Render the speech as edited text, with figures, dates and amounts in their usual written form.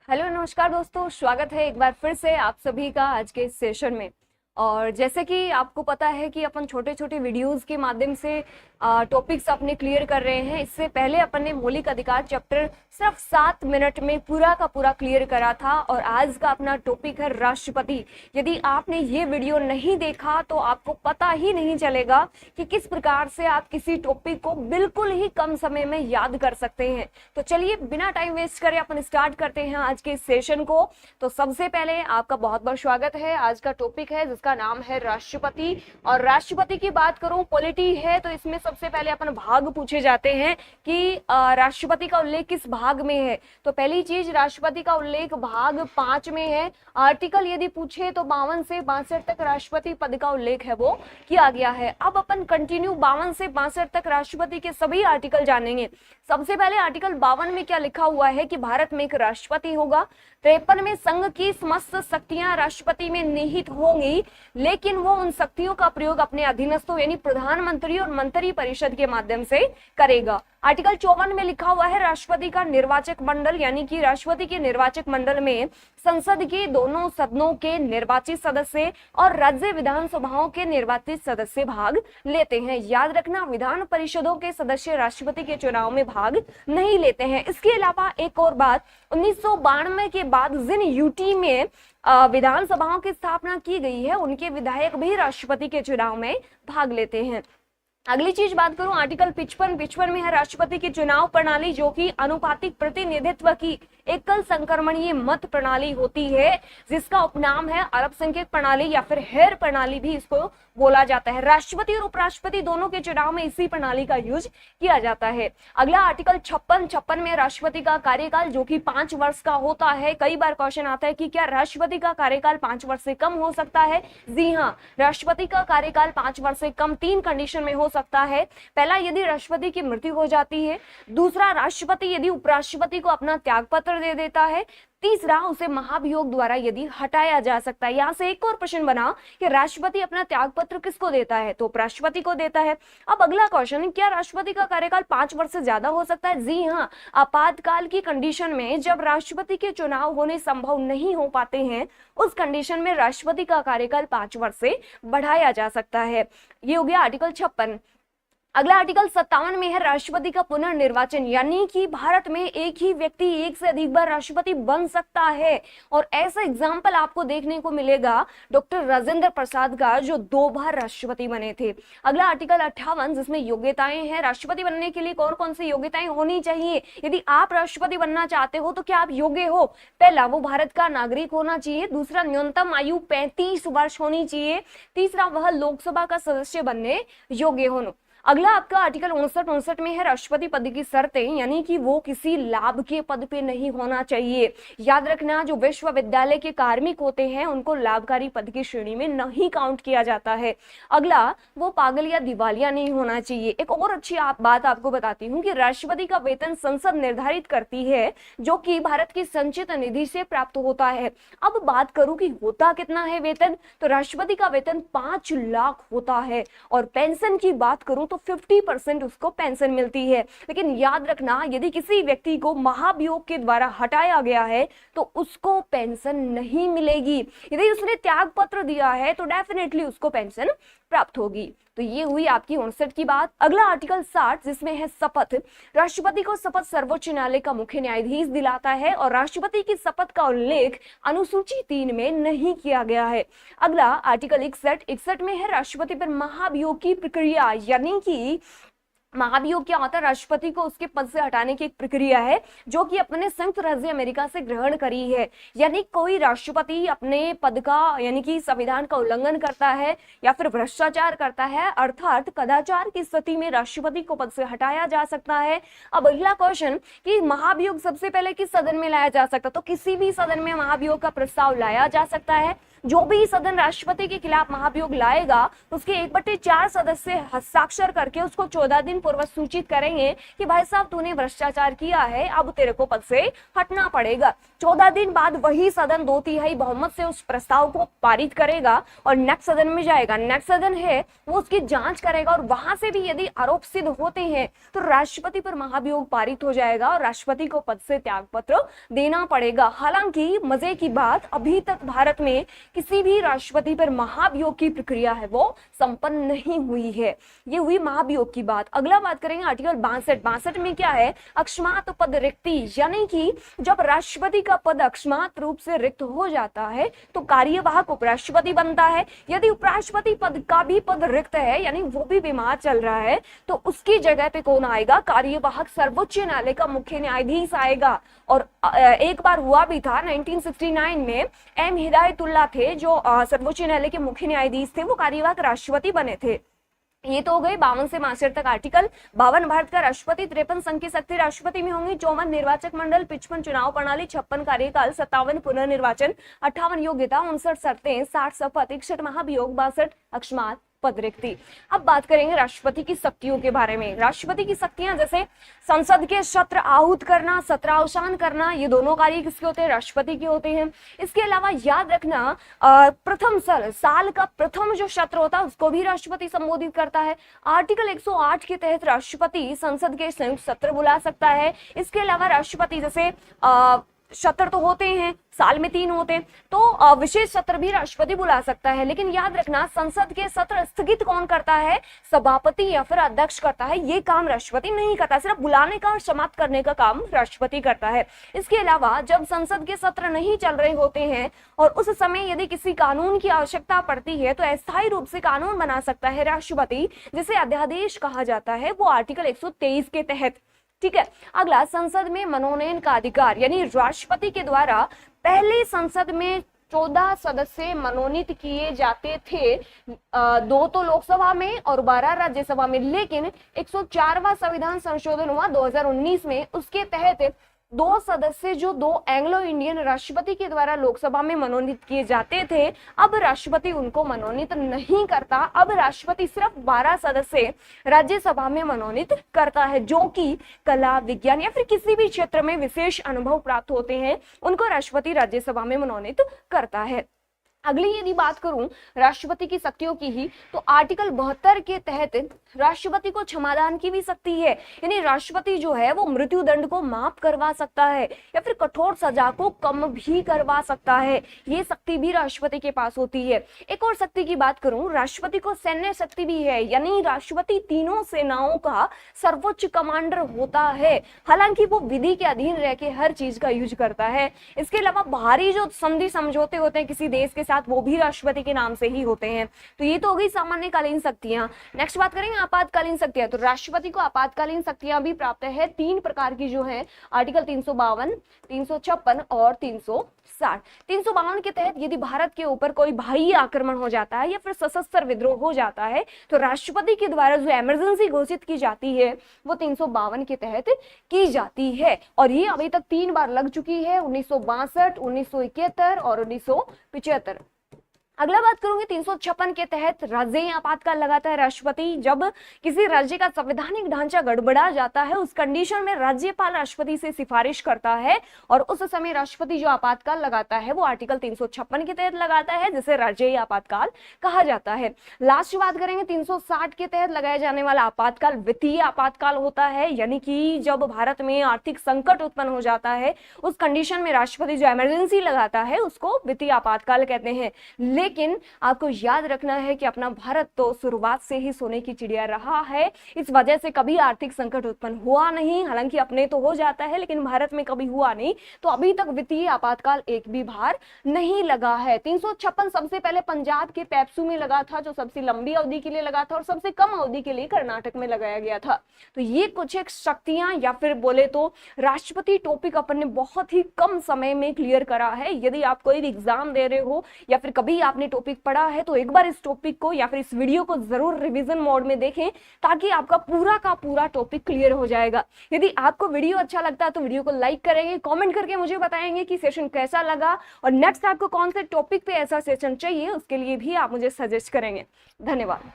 Hello नमस्कार दोस्तों, स्वागत है एक बार फिर से आप सभी का आज के इस सेशन में। और जैसे कि आपको पता है कि अपन छोटे छोटे वीडियोस के माध्यम से टॉपिक्स अपने क्लियर कर रहे हैं। इससे पहले अपन ने मौलिक अधिकार चैप्टर सिर्फ 7 मिनट में पूरा का पूरा क्लियर करा था और आज का अपना टॉपिक है राष्ट्रपति। यदि आपने ये वीडियो नहीं देखा तो आपको पता ही नहीं चलेगा कि किस प्रकार से आप किसी टॉपिक को बिल्कुल ही कम समय में याद कर सकते हैं। तो चलिए बिना टाइम वेस्ट करे अपन स्टार्ट करते हैं आज के सेशन को। तो सबसे पहले आपका बहुत बहुत स्वागत है। आज का टॉपिक है जिसका नाम है राष्ट्रपति। और राष्ट्रपति की बात करूं, पॉलिटी है तो इसमें सबसे पहले अपन भाग पूछे जाते हैं कि राष्ट्रपति का उल्लेख किस भाग में है। तो पहली चीज, राष्ट्रपति का उल्लेख भाग 5 में है। आर्टिकल यदि पूछे तो 52 से 62 तक राष्ट्रपति पद का उल्लेख है वो किया गया है। अब अपन कंटिन्यू 52 से 62 तक राष्ट्रपति के सभी आर्टिकल जानेंगे। सबसे पहले आर्टिकल 52 में क्या लिखा हुआ है कि भारत में एक राष्ट्रपति होगा। 53 में संघ की समस्त शक्तियां राष्ट्रपति में निहित होंगी, लेकिन वो उन शक्तियों का प्रयोग अपने अधीनस्थों यानी प्रधानमंत्री और मंत्री परिषद के माध्यम से करेगा। आर्टिकल 54 में लिखा हुआ है राष्ट्रपति का निर्वाचक मंडल यानी कि राष्ट्रपति के निर्वाचक मंडल में संसद के दोनों सदनों के निर्वाचित सदस्य और राज्य विधानसभाओं के निर्वाचित सदस्य भाग लेते हैं। याद रखना, विधान परिषदों के सदस्य राष्ट्रपति के चुनाव में भाग नहीं लेते हैं। इसके अलावा एक और बात, 1992 के बाद जिन यूटी में विधानसभाओं की स्थापना की गई है उनके विधायक भी राष्ट्रपति के चुनाव में भाग लेते हैं। अगली चीज बात करूं, आर्टिकल 55 में है राष्ट्रपति की चुनाव प्रणाली जो कि अनुपातिक प्रतिनिधित्व की एकल संक्रमणीय मत प्रणाली होती है, जिसका उपनाम है अल्पसंख्यक प्रणाली या फिर हेर प्रणाली भी इसको बोला जाता है। राष्ट्रपति और उपराष्ट्रपति दोनों के चुनाव में इसी प्रणाली का यूज किया जाता है। अगला आर्टिकल 56 में राष्ट्रपति का कार्यकाल जो कि 5 वर्ष का होता है। कई बार क्वेश्चन आता है कि क्या राष्ट्रपति का कार्यकाल 5 वर्ष से कम हो सकता है। जी हाँ, राष्ट्रपति का कार्यकाल 5 वर्ष से कम 3 कंडीशन में हो सकता है। पहला, यदि राष्ट्रपति की मृत्यु हो जाती है। दूसरा, राष्ट्रपति यदि उपराष्ट्रपति को अपना त्याग पत्र दे देता है। तीसरा, उसे महाभियोग द्वारा यदि हटाया जा सकता है। यहां से एक और प्रश्न बना कि राष्ट्रपति अपना त्याग पत्र किसको देता है, तो उपराष्ट्रपति को देता है। अब अगला क्वेश्चन, क्या राष्ट्रपति का कार्यकाल 5 वर्ष से ज्यादा हो सकता है। जी हाँ, आपातकाल की कंडीशन में जब राष्ट्रपति के चुनाव होने संभव नहीं हो पाते हैं उस कंडीशन में राष्ट्रपति का कार्यकाल 5 वर्ष से बढ़ाया जा सकता है। ये हो गया आर्टिकल 56। अगला आर्टिकल 57 में है राष्ट्रपति का पुनर्निर्वाचन, यानी कि भारत में एक ही व्यक्ति एक से अधिक बार राष्ट्रपति बन सकता है। और ऐसा एग्जाम्पल आपको देखने को मिलेगा डॉक्टर राजेंद्र प्रसाद का, जो 2 बार राष्ट्रपति बने थे। अगला आर्टिकल 58 जिसमें योग्यताएं हैं। राष्ट्रपति बनने के लिए कौन कौन सी योग्यताएं होनी चाहिए। यदि आप राष्ट्रपति बनना चाहते हो तो क्या आप योग्य हो। पहला, वो भारत का नागरिक होना चाहिए। दूसरा, न्यूनतम आयु 35 वर्ष होनी चाहिए। तीसरा, वह लोकसभा का सदस्य बनने योग्य हो। अगला आपका आर्टिकल 59 में है राष्ट्रपति पद की शर्तें, यानी कि वो किसी लाभ के पद पे नहीं होना चाहिए। याद रखना, जो विश्वविद्यालय के कार्मिक होते हैं उनको लाभकारी पद की श्रेणी में नहीं काउंट किया जाता है। अगला, वो पागल या दिवालिया नहीं होना चाहिए। एक और अच्छी बात आपको बताती हूँ कि राष्ट्रपति का वेतन संसद निर्धारित करती है, जो कि भारत की संचित निधि से प्राप्त होता है। अब बात करूं कि होता कितना है वेतन, तो राष्ट्रपति का वेतन 5 लाख होता है। और पेंशन की बात करूं तो 50% उसको पेंशन मिलती है। लेकिन याद रखना, यदि किसी व्यक्ति को महाभियोग के द्वारा हटाया गया है तो उसको पेंशन नहीं मिलेगी। यदि उसने त्याग पत्र दिया है तो डेफिनेटली उसको पेंशन प्राप्त होगी। तो ये हुई आपकी 59 की बात। अगला आर्टिकल 60 जिसमें है शपथ। राष्ट्रपति को शपथ सर्वोच्च न्यायालय का मुख्य न्यायाधीश दिलाता है और राष्ट्रपति की शपथ का उल्लेख अनुसूची 3 में नहीं किया गया है। अगला आर्टिकल 61 में है राष्ट्रपति पर महाभियोग की प्रक्रिया, यानी कि महाभियोग क्या होता है, राष्ट्रपति को उसके पद से हटाने की एक प्रक्रिया है जो कि अपने संयुक्त राज्य अमेरिका से ग्रहण करी है। यानी कोई राष्ट्रपति अपने पद का यानी कि संविधान का उल्लंघन करता है या फिर भ्रष्टाचार करता है, अर्थात कदाचार की स्थिति में राष्ट्रपति को पद से हटाया जा सकता है। अब अगला क्वेश्चन कि महाभियोग सबसे पहले किस सदन में लाया जा सकता है, तो किसी भी सदन में महाभियोग का प्रस्ताव लाया जा सकता है। जो भी सदन राष्ट्रपति के खिलाफ महाभियोग लाएगा उसके 1/4 सदस्य हस्ताक्षर करके उसको 14 दिन पूर्व सूचित करेंगे कि भाई साहब तूने भ्रष्टाचार किया है, अब तेरे को पद से हटना पड़ेगा। 14 दिन बाद वही सदन 2/3 बहुमत से उस प्रस्ताव को पारित करेगा और नेक्स्ट सदन में जाएगा। नेक्स्ट सदन है वो उसकी जांच करेगा और वहां से भी यदि आरोप सिद्ध होते हैं तो राष्ट्रपति पर महाभियोग पारित हो जाएगा और राष्ट्रपति को पद से त्याग पत्र देना पड़ेगा। हालांकि मजे की बात, अभी तक भारत में किसी भी राष्ट्रपति पर महाभियोग की प्रक्रिया है वो संपन्न नहीं हुई है। ये हुई महाभियोग की बात। अगला बात करेंगे आर्टिकल 62 में क्या है, अकस्मात पद रिक्ति, यानी कि जब राष्ट्रपति का पद अकस्मात रूप से रिक्त हो जाता है तो कार्यवाहक उपराष्ट्रपति बनता है। यदि उपराष्ट्रपति पद का भी पद रिक्त है यानी वो भी बीमार चल रहा है तो उसकी जगह पे कौन आएगा, कार्यवाहक सर्वोच्च न्यायालय का मुख्य न्यायाधीश आएगा। और एक बार हुआ भी था 1969 में एम हिदायतुल्लाह थे जो सर्वोच्च न्यायालय के मुख्य न्यायाधीश थे, वो कार्यवाहक राष्ट्रपति बने थे। ये तो हो गए 52 से 62 तक आर्टिकल। 52 भारत का राष्ट्रपति, 53 संघ की शक्ति राष्ट्रपति में होंगी, 54 निर्वाचक मंडल, 55 चुनाव प्रणाली, 56 कार्यकाल, 57 पुनर्निर्वाचन, 58 योग्यता, 59 शर्तें, 60 शपथ, 61 महाभियोग, 62 अकस्मात पद रिक्ति। अब बात करेंगे राष्ट्रपति की शक्तियों के बारे में। राष्ट्रपति की शक्तियां जैसे संसद के सत्र आहूत करना, सत्रावसान करना, ये दोनों कार्य किसके होते हैं, राष्ट्रपति के होते हैं। इसके अलावा याद रखना प्रथम साल का प्रथम जो सत्र होता है उसको भी राष्ट्रपति संबोधित करता है। आर्टिकल 108 के तहत राष्ट्रपति संसद के संयुक्त सत्र बुला सकता है। इसके अलावा राष्ट्रपति जैसे सत्र तो होते हैं, साल में 3 होते हैं, तो विशेष सत्र भी राष्ट्रपति बुला सकता है। लेकिन याद रखना संसद के सत्र स्थगित कौन करता है, सभापति या फिर अध्यक्ष करता है। ये काम राष्ट्रपति नहीं करता, सिर्फ बुलाने का और समाप्त करने का काम राष्ट्रपति करता है। इसके अलावा जब संसद के सत्र नहीं चल रहे होते हैं और उस समय यदि किसी कानून की आवश्यकता पड़ती है तो अस्थायी रूप से कानून बना सकता है राष्ट्रपति, जिसे अध्यादेश कहा जाता है, वो आर्टिकल 123 के तहत। ठीक है। अगला, संसद में मनोनयन का अधिकार, यानी राष्ट्रपति के द्वारा पहले संसद में 14 सदस्य मनोनीत किए जाते थे, 2 तो लोकसभा में और 12 राज्यसभा में। लेकिन 104वां संविधान संशोधन हुआ 2019 में, उसके तहत 2 सदस्य जो 2 एंग्लो इंडियन राष्ट्रपति के द्वारा लोकसभा में मनोनीत किए जाते थे, अब राष्ट्रपति उनको मनोनीत नहीं करता। अब राष्ट्रपति सिर्फ 12 सदस्य राज्यसभा में मनोनीत करता है, जो कि कला, विज्ञान या फिर किसी भी क्षेत्र में विशेष अनुभव प्राप्त होते हैं, उनको राष्ट्रपति राज्यसभा में मनोनीत करता है। अगली यदि बात करूं राष्ट्रपति की शक्तियों की ही, तो आर्टिकल 72 के तहत राष्ट्रपति को क्षमादान की भी शक्ति है, यानी राष्ट्रपति जो है वो मृत्यु दंड को माफ करवा सकता है या फिर कठोर सजा को कम भी करवा सकता है। ये शक्ति भी राष्ट्रपति के पास होती है। एक और शक्ति की बात करूं, राष्ट्रपति को सैन्य शक्ति भी है, यानी राष्ट्रपति तीनों सेनाओं का सर्वोच्च कमांडर होता है। हालांकि वो विधि के अधीन रह के हर चीज का यूज करता है। इसके अलावा बाहरी जो संधि समझौते होते हैं किसी देश के, वो भी राष्ट्रपति के नाम से ही होते हैं। तो ये तो हो गई सामान्यकालीन शक्तियां। नेक्स्ट बात करेंगे आपातकालीन शक्तियां। तो राष्ट्रपति को आपातकालीन शक्तियां भी प्राप्त है, 3 प्रकार की जो है, आर्टिकल 352, 356 और 360। 352 के तहत यदि भारत के ऊपर कोई बाह्य आक्रमण हो जाता है या फिर सशस्त्र विद्रोह हो जाता है तो राष्ट्रपति के द्वारा जो इमरजेंसी घोषित की जाती है वो 352 के तहत की जाती है। और ये अभी तक 3 बार लग चुकी है, 1962, 1971 और 1975। अगला बात करूंगी 356 के तहत राज्य आपातकाल लगाता है राष्ट्रपति। जब किसी राज्य का संवैधानिक ढांचा गड़बड़ा जाता है उस कंडीशन में राज्यपाल राष्ट्रपति से सिफारिश करता है और उस समय राष्ट्रपति जो आपातकाल लगाता है वो आर्टिकल 356 के तहत लगाता है, जिसे राज्य आपातकाल कहा जाता है। लास्ट बात करेंगे 360 के तहत लगाया जाने वाला आपातकाल वित्तीय आपातकाल होता है, यानी कि जब भारत में आर्थिक संकट उत्पन्न हो जाता है उस कंडीशन में राष्ट्रपति जो इमरजेंसी लगाता है उसको वित्तीय आपातकाल कहते हैं। लेकिन आपको याद रखना है कि अपना भारत तो शुरुआत से ही सोने की चिड़िया रहा है, इस वजह से कभी आर्थिक संकट उत्पन्न हुआ नहीं। हालांकि अपने तो हो जाता है लेकिन भारत में कभी हुआ नहीं, तो अभी तक वित्तीय आपातकाल एक भी बार नहीं लगा है। 356 सबसे पहले पंजाब के पेप्सू में लगा था, जो सबसे लंबी अवधि के लिए लगा था, और सबसे कम अवधि के लिए कर्नाटक में लगाया गया था। तो ये कुछ एक शक्तियां या फिर बोले तो राष्ट्रपति टॉपिक अपन ने बहुत ही कम समय में क्लियर करा है। यदि आप कोई भी एग्जाम दे रहे हो या फिर कभी आपने आपने टॉपिक पढ़ा है तो एक बार इस टॉपिक को या फिर इस वीडियो को जरूर रिवीजन मोड में देखें, ताकि आपका पूरा का पूरा टॉपिक क्लियर हो जाएगा। यदि आपको वीडियो अच्छा लगता है तो वीडियो को लाइक करेंगे, कमेंट करके मुझे बताएंगे कि सेशन कैसा लगा, और नेक्स्ट आपको कौन से टॉपिक पे ऐसा सेशन चाहिए उसके लिए भी आप मुझे सजेस्ट करेंगे। धन्यवाद।